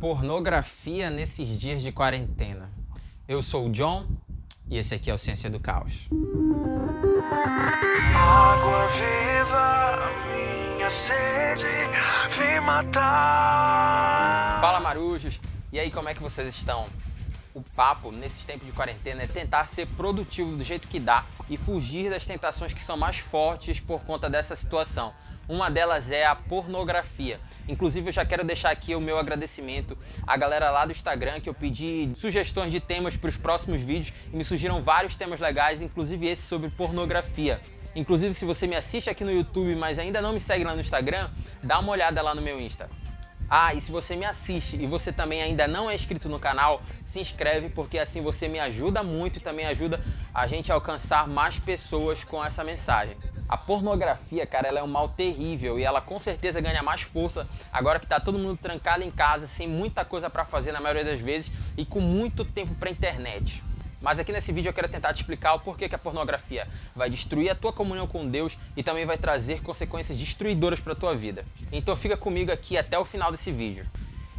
Pornografia nesses dias de quarentena. Eu sou o John e esse aqui é o Ciência do Caos. Água viva, a minha sede vem matar. Fala, marujos! E aí, como é que vocês estão? O papo nesses tempos de quarentena é tentar ser produtivo do jeito que dá e fugir das tentações que são mais fortes por conta dessa situação. Uma delas é a pornografia. Inclusive eu já quero deixar aqui o meu agradecimento à galera lá do Instagram, que eu pedi sugestões de temas para os próximos vídeos e me surgiram vários temas legais, inclusive esse sobre pornografia. Inclusive, se você me assiste aqui no YouTube, mas ainda não me segue lá no Instagram, dá uma olhada lá no meu Insta. Ah, e se você me assiste e você também ainda não é inscrito no canal, se inscreve, porque assim você me ajuda muito e também ajuda a gente a alcançar mais pessoas com essa mensagem. A pornografia, cara, ela é um mal terrível e ela com certeza ganha mais força agora que tá todo mundo trancado em casa, sem muita coisa para fazer na maioria das vezes e com muito tempo para internet. Mas aqui nesse vídeo eu quero tentar te explicar o porquê que a pornografia vai destruir a tua comunhão com Deus e também vai trazer consequências destruidoras para a tua vida. Então fica comigo aqui até o final desse vídeo.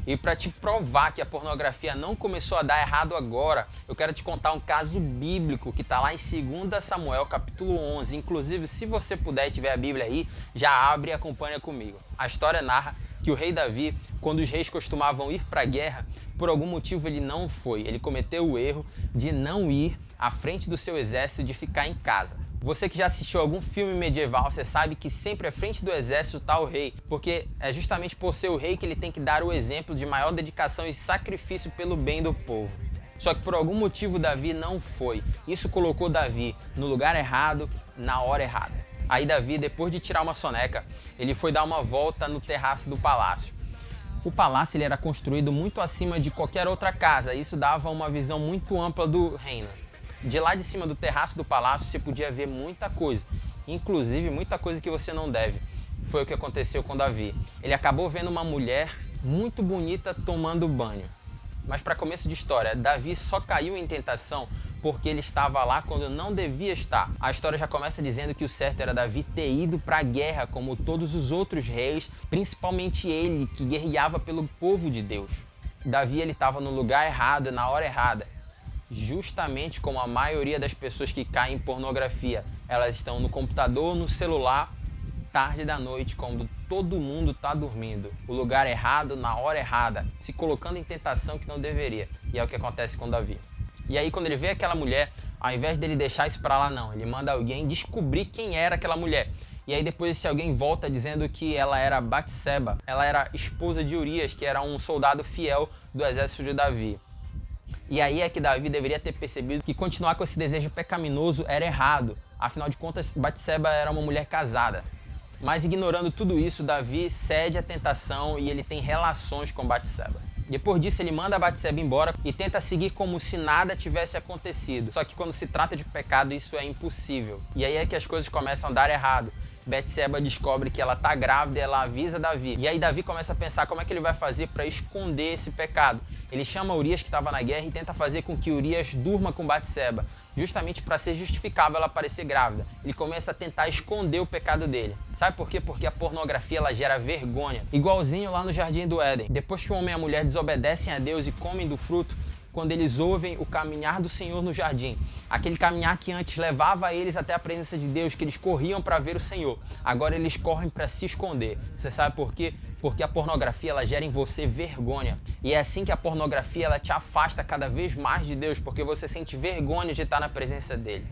E para te provar que a pornografia não começou a dar errado agora, eu quero te contar um caso bíblico que está lá em 2 Samuel, capítulo 11. Inclusive, se você puder e tiver a Bíblia aí, já abre e acompanha comigo. A história narra que o rei Davi, quando os reis costumavam ir para a guerra, por algum motivo ele não foi. Ele cometeu o erro de não ir à frente do seu exército, de ficar em casa. Você que já assistiu algum filme medieval, você sabe que sempre à frente do exército está o rei, porque é justamente por ser o rei que ele tem que dar o exemplo de maior dedicação e sacrifício pelo bem do povo. Só que por algum motivo Davi não foi. Isso colocou Davi no lugar errado, na hora errada. Aí Davi, depois de tirar uma soneca, ele foi dar uma volta no terraço do palácio. O palácio ele era construído muito acima de qualquer outra casa, isso dava uma visão muito ampla do reino. De lá de cima do terraço do palácio você podia ver muita coisa, inclusive muita coisa que você não deve. Foi o que aconteceu com Davi. Ele acabou vendo uma mulher muito bonita tomando banho. Mas para começo de história, Davi só caiu em tentação porque ele estava lá quando não devia estar. A história já começa dizendo que o certo era Davi ter ido para a guerra como todos os outros reis, principalmente ele que guerreava pelo povo de Deus. Davi ele estava no lugar errado, na hora errada. Justamente como a maioria das pessoas que caem em pornografia, elas estão no computador, no celular, tarde da noite, quando todo mundo está dormindo. O lugar errado, na hora errada, se colocando em tentação que não deveria. E é o que acontece com Davi. E aí quando ele vê aquela mulher, ao invés dele deixar isso para lá não, ele manda alguém descobrir quem era aquela mulher. E aí depois esse alguém volta dizendo que ela era Batseba, ela era esposa de Urias, que era um soldado fiel do exército de Davi. E aí é que Davi deveria ter percebido que continuar com esse desejo pecaminoso era errado. Afinal de contas, Batseba era uma mulher casada. Mas ignorando tudo isso, Davi cede à tentação e ele tem relações com Batseba. Depois disso, ele manda Batseba embora e tenta seguir como se nada tivesse acontecido. Só que quando se trata de pecado, isso é impossível. E aí é que as coisas começam a dar errado. Batseba descobre que ela está grávida e ela avisa Davi. E aí Davi começa a pensar como é que ele vai fazer para esconder esse pecado. Ele chama Urias, que estava na guerra, e tenta fazer com que Urias durma com Batseba, justamente para ser justificável ela parecer grávida. Ele começa a tentar esconder o pecado dele. Sabe por quê? Porque a pornografia ela gera vergonha. Igualzinho lá no Jardim do Éden. Depois que o homem e a mulher desobedecem a Deus e comem do fruto, quando eles ouvem o caminhar do Senhor no jardim, aquele caminhar que antes levava eles até a presença de Deus, que eles corriam para ver o Senhor, agora eles correm para se esconder. Você sabe por quê? Porque a pornografia ela gera em você vergonha. E é assim que a pornografia ela te afasta cada vez mais de Deus, porque você sente vergonha de estar na presença dele.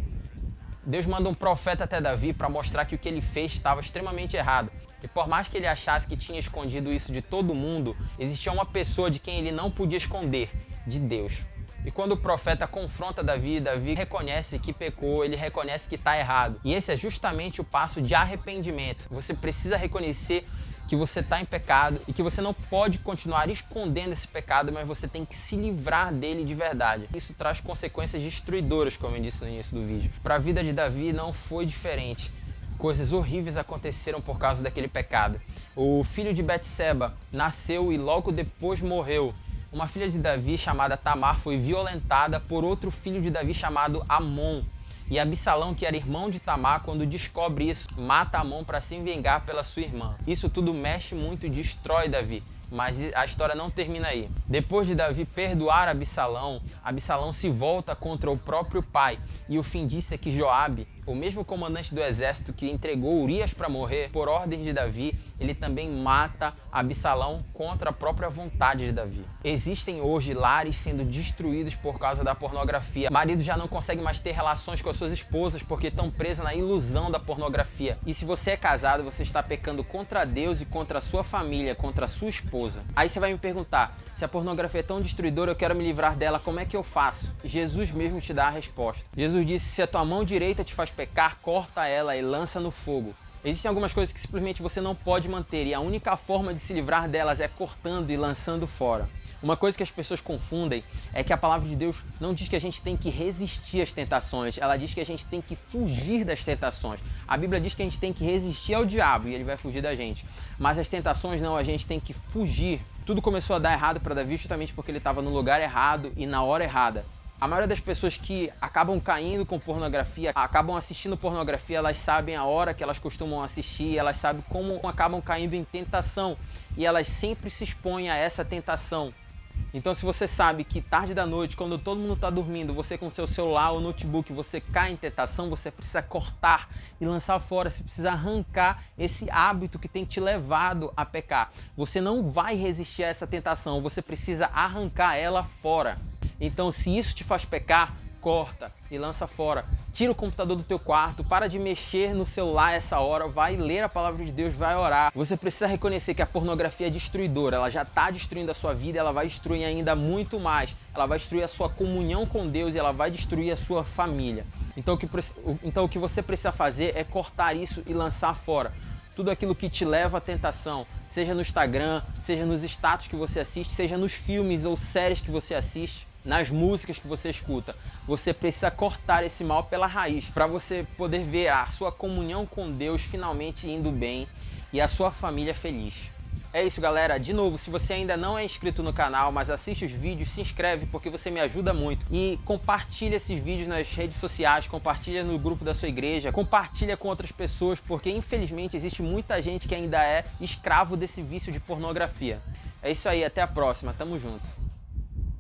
Deus manda um profeta até Davi para mostrar que o que ele fez estava extremamente errado. E por mais que ele achasse que tinha escondido isso de todo mundo, existia uma pessoa de quem ele não podia esconder, de Deus. E quando o profeta confronta Davi, Davi reconhece que pecou, ele reconhece que está errado. E esse é justamente o passo de arrependimento. Você precisa reconhecer que você está em pecado e que você não pode continuar escondendo esse pecado, mas você tem que se livrar dele de verdade. Isso traz consequências destruidoras, como eu disse no início do vídeo. Para a vida de Davi não foi diferente. Coisas horríveis aconteceram por causa daquele pecado. O filho de Batseba nasceu e logo depois morreu. Uma filha de Davi chamada Tamar foi violentada por outro filho de Davi chamado Amon. E Absalão, que era irmão de Tamar, quando descobre isso, mata Amon para se vingar pela sua irmã. Isso tudo mexe muito e destrói Davi. Mas a história não termina aí. Depois de Davi perdoar Absalão, Absalão se volta contra o próprio pai. E o fim disso é que Joabe, o mesmo comandante do exército que entregou Urias para morrer por ordem de Davi, ele também mata Absalão contra a própria vontade de Davi. Existem hoje lares sendo destruídos por causa da pornografia. Marido já não consegue mais ter relações com as suas esposas porque estão presos na ilusão da pornografia. E se você é casado, você está pecando contra Deus e contra a sua família, contra a sua esposa. Aí você vai me perguntar, se a pornografia é tão destruidora, eu quero me livrar dela, como é que eu faço? Jesus mesmo te dá a resposta. Jesus disse, se a tua mão direita te faz pecar, corta ela e lança no fogo. Existem algumas coisas que simplesmente você não pode manter e a única forma de se livrar delas é cortando e lançando fora. Uma coisa que as pessoas confundem é que a palavra de Deus não diz que a gente tem que resistir às tentações, ela diz que a gente tem que fugir das tentações. A Bíblia diz que a gente tem que resistir ao diabo e ele vai fugir da gente. Mas as tentações não, a gente tem que fugir. Tudo começou a dar errado para Davi justamente porque ele estava no lugar errado e na hora errada. A maioria das pessoas que acabam caindo com pornografia, acabam assistindo pornografia, elas sabem a hora que elas costumam assistir, elas sabem como acabam caindo em tentação e elas sempre se expõem a essa tentação. Então se você sabe que tarde da noite, quando todo mundo está dormindo, você com seu celular ou notebook, você cai em tentação, você precisa cortar e lançar fora, você precisa arrancar esse hábito que tem te levado a pecar. Você não vai resistir a essa tentação, você precisa arrancar ela fora. Então se isso te faz pecar, corta e lança fora. Tira o computador do teu quarto, para de mexer no celular essa hora, vai ler a palavra de Deus, vai orar. Você precisa reconhecer que a pornografia é destruidora, ela já está destruindo a sua vida, ela vai destruir ainda muito mais. Ela vai destruir a sua comunhão com Deus e ela vai destruir a sua família. Então o que você precisa fazer é cortar isso e lançar fora. Tudo aquilo que te leva à tentação, seja no Instagram, seja nos status que você assiste, seja nos filmes ou séries que você assiste, nas músicas que você escuta. Você precisa cortar esse mal pela raiz para você poder ver a sua comunhão com Deus finalmente indo bem e a sua família feliz. É isso, galera. De novo, se você ainda não é inscrito no canal, mas assiste os vídeos, se inscreve porque você me ajuda muito. E compartilha esses vídeos nas redes sociais, compartilha no grupo da sua igreja, compartilha com outras pessoas, porque infelizmente existe muita gente que ainda é escravo desse vício de pornografia. É isso aí, até a próxima. Tamo junto.